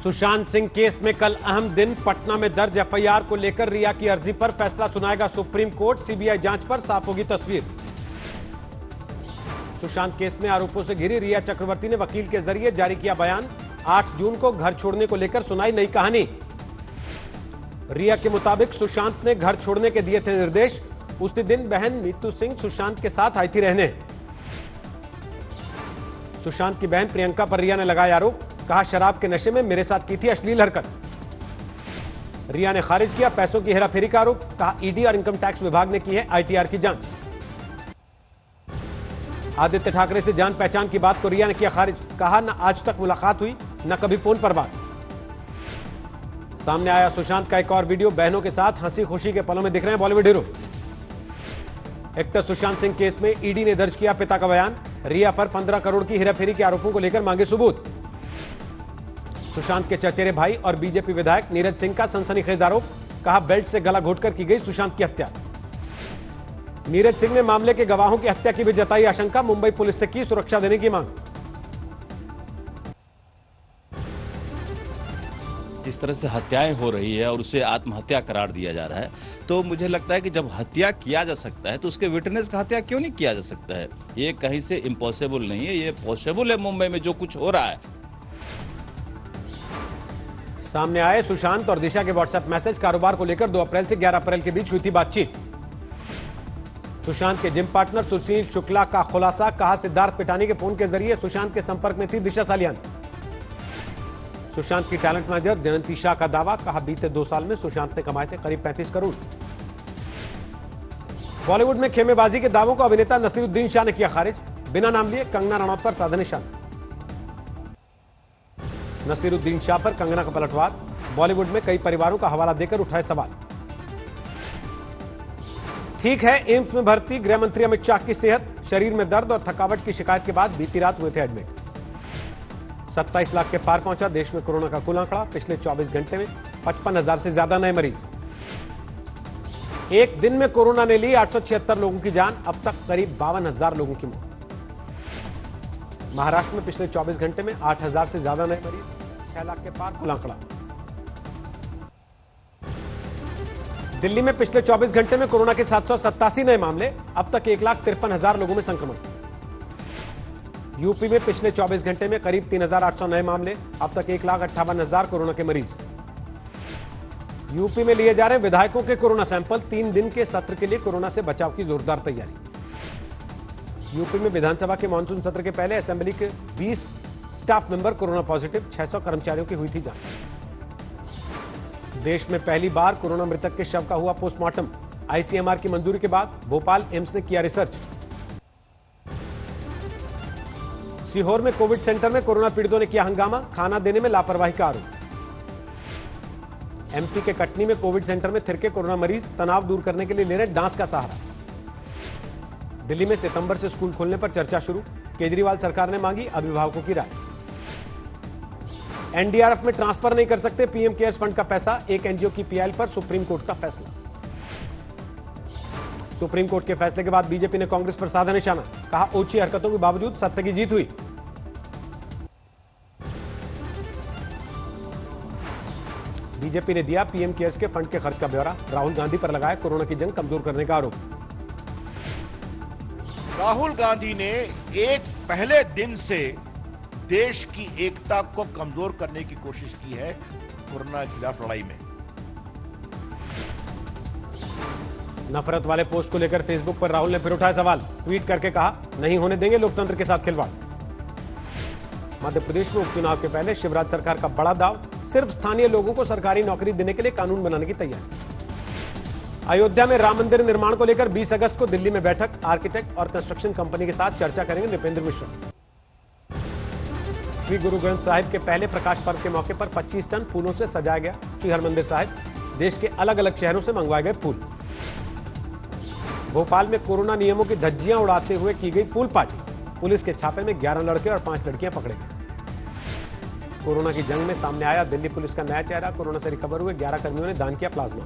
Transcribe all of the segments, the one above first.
Sushant Singh case में कल अहम दिन। पटना में दर्ज एफआईआर को लेकर रिया की अर्जी पर फैसला सुनाएगा सुप्रीम कोर्ट। सीबीआई जांच पर साफ होगी तस्वीर। सुशांत केस में आरोपों से घिरी रिया चक्रवर्ती ने वकील के जरिए जारी किया बयान। 8 जून को घर छोड़ने को लेकर सुनाई नई कहानी। रिया के मुताबिक सुशांत ने घर छोड़ने के दिए थे निर्देश। उसी दिन बहन मीतू सिंह सुशांत के साथ आई थी रहने। सुशांत की बहन प्रियंका पर रिया ने लगाया आरोप। कहा, शराब के नशे में मेरे साथ की थी अश्लील हरकत। रिया ने खारिज किया पैसों की हेराफेरी का आरोप। कहा, ईडी और इनकम टैक्स विभाग ने की है आईटीआर की जांच। आदित्य ठाकरे से जान पहचान की बात को रिया ने किया खारिज। कहा, न आज तक मुलाकात हुई न कभी फोन पर बात। सामने आया सुशांत का एक और वीडियो। बहनों के साथ हंसी खुशी के पलों में दिख रहे हैं Bollywood hero. Actor Sushant Singh case में ईडी ने दर्ज किया पिता का बयान। रिया पर 15 करोड़ की हेराफेरी के आरोपों को लेकर मांगे सबूत। सुशांत के चचेरे भाई और बीजेपी विधायक नीरज सिंह का सनसनीखेज आरोप। कहा, बेल्ट से गला घोटकर की गई सुशांत की हत्या। नीरज सिंह ने मामले के गवाहों की हत्या की भी जताई आशंका। मुंबई पुलिस से की सुरक्षा देने की मांग। इस तरह से हत्याएं हो रही है और उसे आत्महत्या करार दिया जा रहा है, तो मुझे लगता है कि जब हत्या किया जा सकता है तो उसके विटनेस का हत्या क्यों नहीं किया जा सकता है। ये कहीं से इम्पॉसिबल नहीं है, ये पॉसिबल है। मुंबई में जो कुछ हो रहा है। सामने आए सुशांत और दिशा के व्हाट्सएप मैसेज। कारोबार को लेकर 2 अप्रैल से 11 अप्रैल के बीच हुई थी बातचीत। सुशांत के जिम पार्टनर सुशील शुक्ला का खुलासा। कहा, सिद्धार्थ पिटानी के फोन के जरिए सुशांत के संपर्क में थी दिशा सालियान। सुशांत की टैलेंट मैनेजर जनंती शाह का दावा। कहा, बीते 2 साल में सुशांत ने कमाए थे करीब 35 करोड़। बॉलीवुड में खेमेबाजी के दावों को अभिनेता नसीरुद्दीन शाह ने किया खारिज। बिना नाम लिए कंगना रनौत पर साधा निशाना। नसीरुद्दीन शाह पर कंगना का पलटवार। बॉलीवुड में कई परिवारों का हवाला देकर उठाए सवाल। ठीक है, एम्स में भर्ती गृह मंत्री अमित शाह की सेहत। शरीर में दर्द और थकावट की शिकायत के बाद बीती रात हुए थे एडमिट। 27 लाख के पार पहुंचा देश में कोरोना का कुल आंकड़ा। पिछले 24 घंटे में 55,000 से ज्यादा नए मरीज। एक दिन में कोरोना ने ली 876 लोगों की जान। अब तक करीब 52,000 लोगों की मौत। महाराष्ट्र में पिछले 24 घंटे में 8,000 से ज्यादा नए मरीज। 6 लाख के पार कुल आंकड़ा। दिल्ली में पिछले 24 घंटे में कोरोना के 787 नए मामले। अब तक 1,53,000 लोगों में संक्रमण। यूपी में पिछले 24 घंटे में करीब 3,800 नए मामले। अब तक 1,58,000 कोरोना के मरीज। यूपी में लिए जा रहे विधायकों के कोरोना सैंपल। 3 दिन के सत्र के लिए कोरोना से बचाव की जोरदार तैयारी। यूपी में विधानसभा के मानसून सत्र के पहले असेंबली के 20 स्टाफ मेंबर कोरोना पॉजिटिव। 600 कर्मचारियों की हुई थी जांच। देश में पहली बार कोरोना मृतक के शव का हुआ पोस्टमार्टम। आईसीएमआर की मंजूरी के बाद भोपाल एम्स ने किया रिसर्च। सीहोर में कोविड सेंटर में कोरोना पीड़ितों ने किया हंगामा। खाना देने में लापरवाही का आरोप। एमपी के कटनी में कोविड सेंटर में थिरके कोरोना मरीज। तनाव दूर करने के लिए ले रहे डांस का सहारा। दिल्ली में सितंबर से स्कूल खोलने पर चर्चा शुरू। केजरीवाल सरकार ने मांगी अभिभावकों की राय। एनडीआरएफ में ट्रांसफर नहीं कर सकते पीएम केयर्स फंड का पैसा। एक एनजीओ की पीआईएल पर सुप्रीम कोर्ट का फैसला। सुप्रीम कोर्ट के फैसले के बाद बीजेपी ने कांग्रेस पर साधा निशाना। कहा, ऊंची हरकतों के बावजूद सत्य की जीत हुई। बीजेपी ने दिया पीएम केयर्स के फंड के खर्च का ब्यौरा। राहुल गांधी पर लगाया कोरोना की जंग कमजोर करने का आरोप। राहुल गांधी ने एक पहले दिन से देश की एकता को कमजोर करने की कोशिश की है कोरोना के खिलाफ लड़ाई में। नफरत वाले पोस्ट को लेकर फेसबुक पर राहुल ने फिर उठाया सवाल। ट्वीट करके कहा, नहीं होने देंगे लोकतंत्र के साथ खिलवाड़। मध्य प्रदेश में उपचुनाव के पहले शिवराज सरकार का बड़ा दाव। सिर्फ स्थानीय लोगों को सरकारी नौकरी देने के लिए कानून बनाने की तैयारी। अयोध्या में राम मंदिर निर्माण को लेकर 20 अगस्त को दिल्ली में बैठक। आर्किटेक्ट और कंस्ट्रक्शन कंपनी के साथ चर्चा करेंगे नृपेंद्र मिश्रा। श्री गुरु ग्रंथ साहिब के पहले प्रकाश पर्व के मौके पर 25 टन फूलों से सजाया गया श्री हरमंदिर साहिब। देश के अलग अलग शहरों से मंगवाए गए फूल। भोपाल में कोरोना नियमों की धज्जियां उड़ाते हुए की गई पूल पार्टी। पुलिस के छापे में 11 लड़के और 5 लड़कियां पकड़े गए। कोरोना की जंग में सामने आया दिल्ली पुलिस का नया चेहरा। कोरोना से रिकवर हुए 11 कर्मियों ने दान किया प्लाज्मा।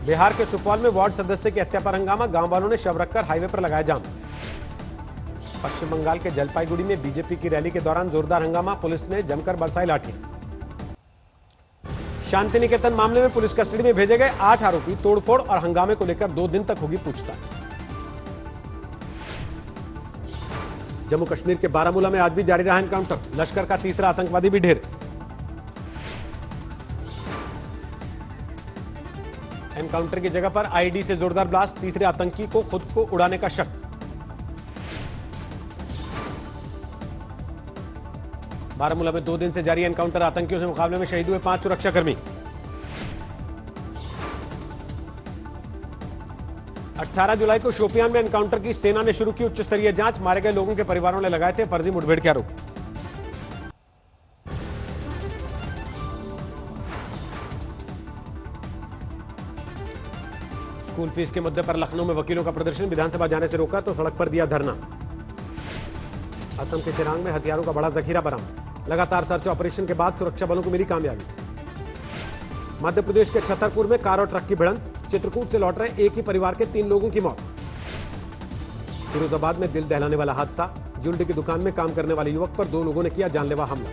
बिहार के सुपौल में वार्ड सदस्य की हत्या पर हंगामा। गांव वालों ने शव रखकर हाईवे पर लगाया जाम। पश्चिम बंगाल के जलपाईगुड़ी में बीजेपी की रैली के दौरान जोरदार हंगामा, पुलिस ने जमकर बरसाई लाठियां। शांति निकेतन मामले में पुलिस कस्टडी में भेजे गए 8 आरोपी, तोड़फोड़ और हंगामे को लेकर 2 दिन तक होगी पूछताछ। जम्मू कश्मीर के बारामूला में आज भी जारी रहा एनकाउंटर, लश्कर का तीसरा आतंकवादी भी ढेर। एनकाउंटर की जगह पर आईईडी से जोरदार ब्लास्ट, तीसरे आतंकी को खुद को उड़ाने का शक। बारामूला में 2 दिन से जारी एनकाउंटर, आतंकियों से मुकाबले में शहीद हुए 5 सुरक्षाकर्मी। 18 जुलाई को शोपियान में एनकाउंटर की सेना ने शुरू की उच्च स्तरीय जांच, मारे गए लोगों के परिवारों ने लगाए थे फर्जी मुठभेड़ के आरोप। स्कूल फीस के मुद्दे पर लखनऊ में वकीलों का प्रदर्शन, विधानसभा जाने से रोका तो सड़क पर दिया धरना। असम के चिरांग में हथियारों का बड़ा जखीरा बरामद, लगातार सर्च ऑपरेशन के बाद सुरक्षा बलों को मिली कामयाबी। मध्य प्रदेश के छतरपुर में कार और ट्रक की भिड़ंत, चित्रकूट से लौट रहे एक ही परिवार के 3 लोगों की मौत। फिरोजाबाद में दिल दहलाने वाला हादसा, ज्वेलरी की दुकान में काम करने वाले युवक पर 2 लोगों ने किया जानलेवा हमला।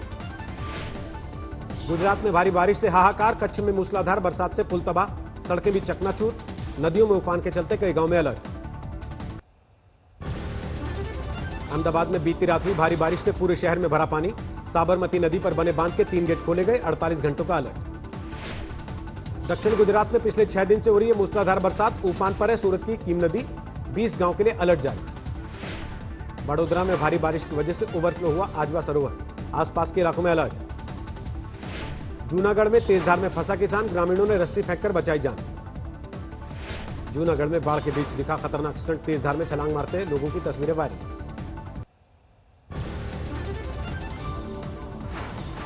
गुजरात में भारी बारिश से हाहाकार, कच्छ में मूसलाधार बरसात से पुल तबाह, सड़कें भी चकनाचूर, नदियों में उफान के चलते कई गांव में अलर्ट। अहमदाबाद में बीती रात हुई भारी बारिश से पूरे शहर में भरा पानी, साबरमती नदी पर बने बांध के 3 गेट खोले गए, 48 घंटों का अलर्ट। दक्षिण गुजरात में पिछले 6 दिन से हो रही है मूसलाधार बरसात, उफान पर है सूरत की कीम नदी, 20 गांव के लिए अलर्ट जारी। बड़ोदरा में भारी बारिश की वजह से ओवरफ्लो हुआ आजवा सरोवर, आसपास के इलाकों में अलर्ट। जूनागढ़ में तेज धार में फंसा किसान, ग्रामीणों ने रस्सी फेंककर बचाई जान। जूनागढ़ में बाढ़ के बीच दिखा खतरनाक स्टंट, तेज धार में छलांग मारते लोगों की तस्वीरें वायरल।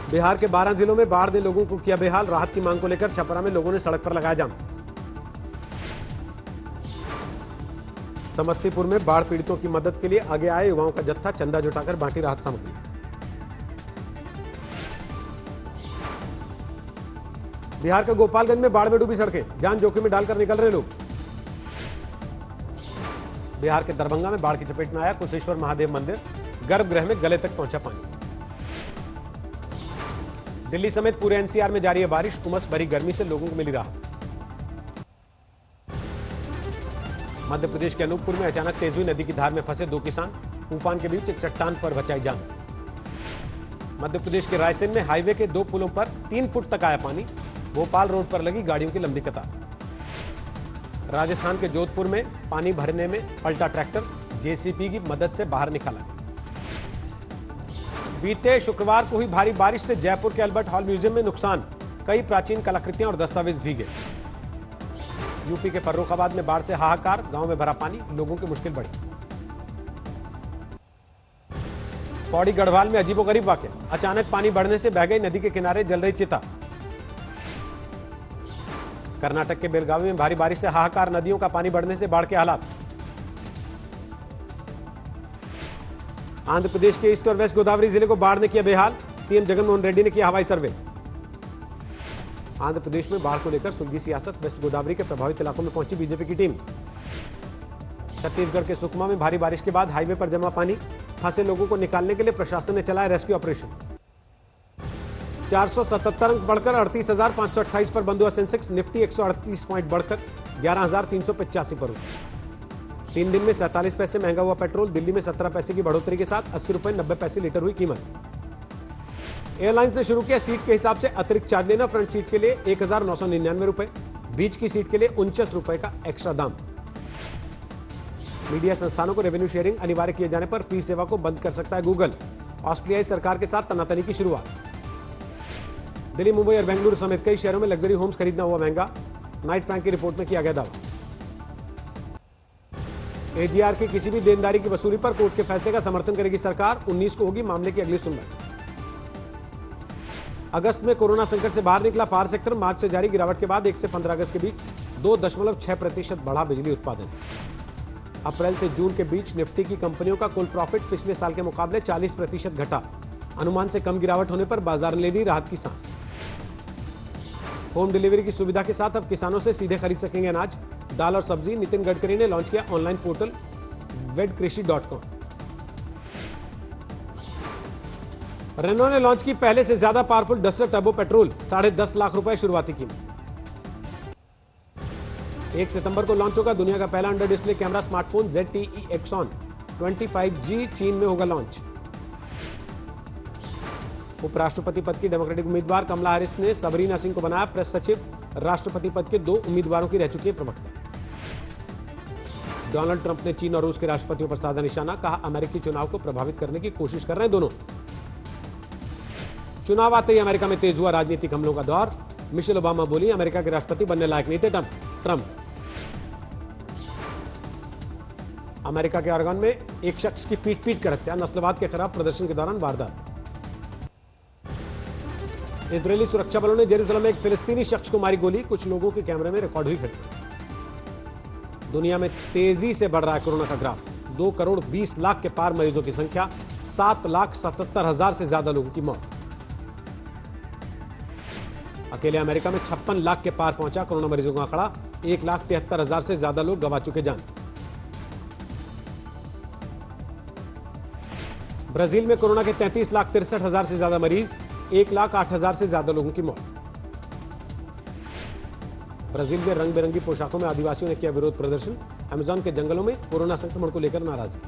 बिहार के 12 जिलों में बाढ़ ने लोगों को किया बेहाल, राहत की मांग को लेकर छपरा में लोगों ने सड़क पर लगाया जाम। समस्तीपुर में बाढ़ पीड़ितों की मदद के लिए आगे आए युवाओं का जत्था, चंदा जुटाकर बांटी राहत सामग्री। बिहार के गोपालगंज में बाढ़ में डूबी सड़कें, जान जोखिम में डालकर निकल रहे लोग। बिहार के दरभंगा में बाढ़ की चपेट में आया कुशेश्वर महादेव मंदिर, गर्भगृह में गले तक पहुंचा पानी। दिल्ली समेत पूरे एनसीआर में जारी है बारिश, उमस भरी गर्मी से लोगों को मिली राहत। मध्य प्रदेश के अनूपपुर में अचानक तेज हुई नदी की धार में फंसे 2 किसान, तूफान के बीच एक चट्टान पर बचाई जान। मध्य प्रदेश के रायसेन में हाईवे के 2 पुलों पर 3 फुट तक आया पानी, भोपाल रोड पर लगी गाड़ियों की लंबी कतार। राजस्थान के जोधपुर में पानी भरने में पलटा ट्रैक्टर, जेसीबी की मदद से बाहर निकाला। बीते शुक्रवार को हुई भारी बारिश से जयपुर के अल्बर्ट हॉल म्यूजियम में नुकसान, कई प्राचीन कलाकृतियां और दस्तावेज भीगे। यूपी के फर्रुखाबाद में बाढ़ से हाहाकार, गांव में भरा पानी, लोगों की मुश्किल बढ़ी। पौड़ी गढ़वाल में अजीबोगरीब वाकया, अचानक पानी बढ़ने से बह गई नदी के किनारे जल रही चिता। कर्नाटक के बेलगावी में भारी बारिश से हाहाकार, नदियों का पानी बढ़ने से बाढ़ के हालात। आंध्र प्रदेश के ईस्ट और वेस्ट गोदावरी जिले को बाढ़ ने किया बेहाल, सीएम जगनमोहन रेड्डी ने किया हवाई सर्वे। आंध्र प्रदेश में बाढ़ को लेकर सुलझी सियासत, वेस्ट गोदावरी के प्रभावित इलाकों में पहुंची बीजेपी की टीम। छत्तीसगढ़ के सुकमा में भारी बारिश के बाद हाईवे पर जमा पानी, फंसे लोगों को निकालने के लिए प्रशासन ने चलाया रेस्क्यू ऑपरेशन। 477 अंक बढ़कर 38,528 पर बंद हुआ सेंसेक्स, निफ्टी 138 पॉइंट बढ़कर 11,385 पर हुआ। 3 दिन में 47 पैसे महंगा हुआ पेट्रोल, दिल्ली में 17 पैसे की बढ़ोतरी के साथ 80 रुपए 90 पैसे लीटर हुई कीमत। एयरलाइंस ने शुरू किया सीट के हिसाब से अतिरिक्त चार्ज लेना, फ्रंट सीट के लिए 1,999 रुपए, बीच की सीट के लिए 49 रुपए का एक्स्ट्रा दाम। मीडिया संस्थानों को रेवेन्यू शेयरिंग अनिवार्य किए जाने पर फ्री सेवा को बंद कर सकता है गूगल, ऑस्ट्रेलियाई सरकार के साथ तनातनी की शुरुआत। दिल्ली, मुंबई और बेंगलुरु समेत कई शहरों में लग्जरी होम्स खरीदना हुआ महंगा, नाइट फ्रैंक की रिपोर्ट में किया गया दावा। एजीआर की किसी भी देनदारी की वसूली पर कोर्ट के फैसले का समर्थन करेगी सरकार, 19 को होगी मामले की अगली सुनवाई। अगस्त में कोरोना संकट से बाहर निकला पावर सेक्टर, मार्च से जारी गिरावट के बाद 1 से 15 अगस्त के बीच 2.6% बढ़ा बिजली उत्पादन। अप्रैल से जून के बीच निफ्टी की कंपनियों का कुल प्रॉफिट पिछले साल के मुकाबले 40% घटा, अनुमान से कम गिरावट होने पर बाजार ने ले ली राहत की सांस। होम डिलीवरी की सुविधा के साथ अब किसानों से सीधे खरीद सकेंगे अनाज, दाल और सब्जी। नितिन गडकरी ने लॉन्च किया ऑनलाइन पोर्टल वेडकृषि.com। रेनो ने लॉन्च की पहले से ज्यादा powerful duster turbo petrol, 10.5 lakh रुपए शुरुआती कीमत। 1 सितंबर को लॉन्च होगा दुनिया का पहला under display camera smartphone ZTE Axon 25G, चीन में होगा लॉन्च। उपराष्ट्रपति पद की डेमोक्रेटिक उम्मीदवार कमला हैरिस ने सबरीना सिंह को बनाया प्रेस सचिव। राष्ट्रपति पद के 2 उम्मीदवारों की रह चुकी है प्रवक्ता। डोनाल्ड ट्रंप ने चीन और रूस के राष्ट्रपतियों पर साधा निशाना, कहा अमेरिकी चुनाव को प्रभावित करने की कोशिश कर रहे हैं दोनों। चुनाव आते ही अमेरिका में तेज हुआ राजनीतिक हमलों का दौर। मिशेल ओबामा बोली अमेरिका के राष्ट्रपति बनने लायक नहीं थे ट्रंप। अमेरिका के ऑरेगन में एक शख्स की पीट कर हत्या, नस्लवाद के खिलाफ प्रदर्शन के दौरान वारदात। इजरायली सुरक्षा बलों ने जेरूसलम में एक फिलिस्तीनी शख्स को मारी गोली, कुछ लोगों के कैमरे में रिकॉर्ड हुई घटना। दुनिया में तेजी से बढ़ रहा है कोरोना का ग्राफ, 2 करोड़ 20 लाख के पार मरीजों की संख्या, 7,77,000 से ज्यादा लोगों की मौत। अकेले अमेरिका में 56 लाख के पार पहुंचा कोरोना मरीजों का आंकड़ा, 1,73,000 से ज्यादा लोग गंवा चुके जान। ब्राजील में कोरोना के 33,63,000 से ज्यादा मरीज, 1,08,000 से ज्यादा लोगों की मौत। ब्राजील में रंग बिरंगी पोशाकों में आदिवासियों ने किया विरोध प्रदर्शन, अमेज़न के जंगलों में कोरोना संक्रमण को लेकर नाराजगी।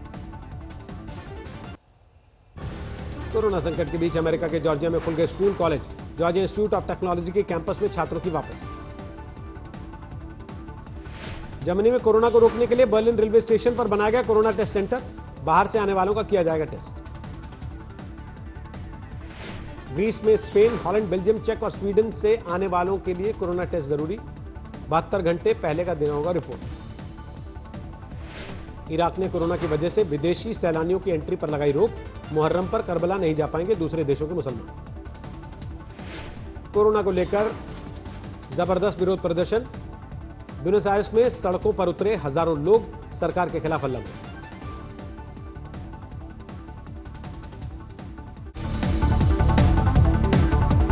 कोरोना संकट के बीच अमेरिका के जॉर्जिया में खुल गए school college, Georgia institute of technology के कैंपस में छात्रों की वापसी। जर्मनी में कोरोना को रोकने के लिए बर्लिन रेलवे स्टेशन पर बनाया गया कोरोना टेस्ट सेंटर, बाहर से आने वालों का किया जाएगा टेस्ट। ग्रीस में स्पेन, हॉलैंड, बेल्जियम, चेक और स्वीडन से आने वालों के लिए कोरोना टेस्ट जरूरी, 72 घंटे पहले का देना होगा रिपोर्ट। इराक ने कोरोना की वजह से विदेशी सैलानियों की एंट्री पर लगाई रोक, मुहर्रम पर करबला नहीं जा पाएंगे दूसरे देशों के मुसलमान। कोरोना को लेकर जबरदस्त विरोध प्रदर्शन, ब्यूनस आयर्स में सड़कों पर उतरे हजारों लोग, सरकार के खिलाफ हल्ला बोल।